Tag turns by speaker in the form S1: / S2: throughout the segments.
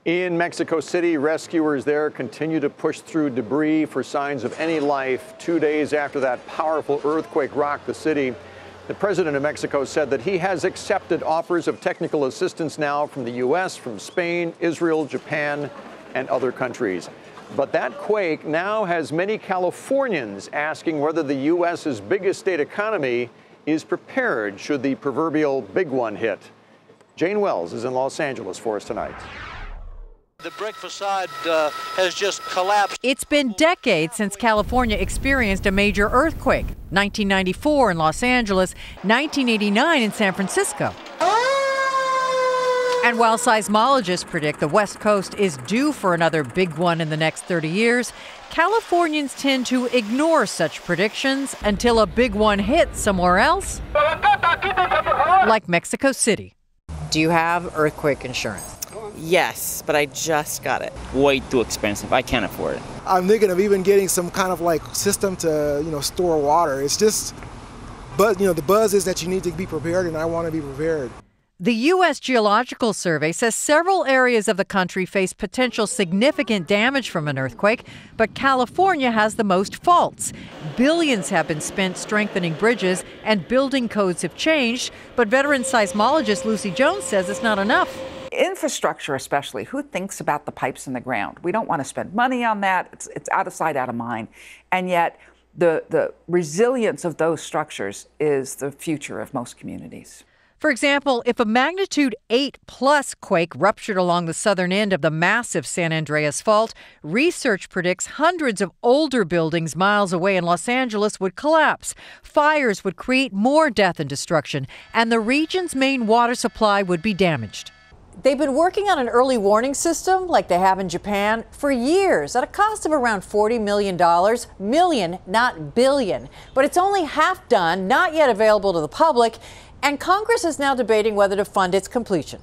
S1: In Mexico City, rescuers there continue to push through debris for signs of any life 2 days after that powerful earthquake rocked the city. The president of Mexico said that he has accepted offers of technical assistance now from the U.S., from Spain, Israel, Japan, and other countries. But that quake now has many Californians asking whether the U.S.'s biggest state economy is prepared should the proverbial big one hit. Jane Wells is in Los Angeles for us tonight.
S2: The brick facade has just collapsed.
S3: It's been decades since California experienced a major earthquake. 1994 in Los Angeles, 1989 in San Francisco. And while seismologists predict the West Coast is due for another big one in the next 30 years, Californians tend to ignore such predictions until a big one hits somewhere else, like Mexico City. Do you have earthquake insurance?
S4: Yes, but I just got it.
S5: Way too expensive. I can't afford it.
S6: I'm thinking of even getting some kind of like system to, store water. It's just, but the buzz is that you need to be prepared, and I want to be prepared.
S3: The U.S. Geological Survey says several areas of the country face potential significant damage from an earthquake, but California has the most faults. Billions have been spent strengthening bridges, and building codes have changed, but veteran seismologist Lucy Jones says it's not enough.
S7: Infrastructure especially, who thinks about the pipes in the ground? We don't want to spend money on that. It's out of sight, out of mind. And yet the resilience of those structures is the future of most communities.
S3: For example, if a magnitude 8+ quake ruptured along the southern end of the massive San Andreas Fault, research predicts hundreds of older buildings miles away in Los Angeles would collapse. Fires would create more death and destruction, and the region's main water supply would be damaged. They've been working on an early warning system like they have in Japan for years at a cost of around $40 million. Million, not billion. But it's only half done, not yet available to the public, and Congress is now debating whether to fund its completion.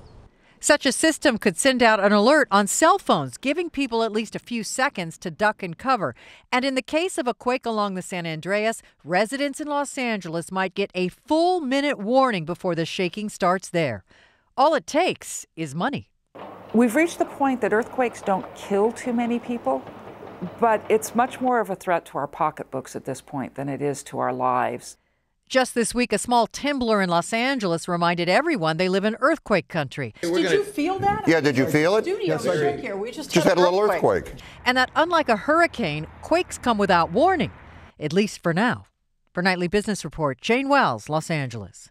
S3: Such a system could send out an alert on cell phones, giving people at least a few seconds to duck and cover. And in the case of a quake along the San Andreas, residents in Los Angeles might get a full minute warning before the shaking starts there. All it takes is money.
S7: We've reached the point that earthquakes don't kill too many people, but it's much more of a threat to our pocketbooks at this point than it is to our lives.
S3: Just this week, a small Timblr in Los Angeles reminded everyone they live in earthquake country.
S8: Did you feel that?
S9: Yeah, did you feel it?
S8: Yes, I did. Here. We just
S9: had a little earthquake.
S3: And that unlike a hurricane, quakes come without warning, at least for now. For Nightly Business Report, Jane Wells, Los Angeles.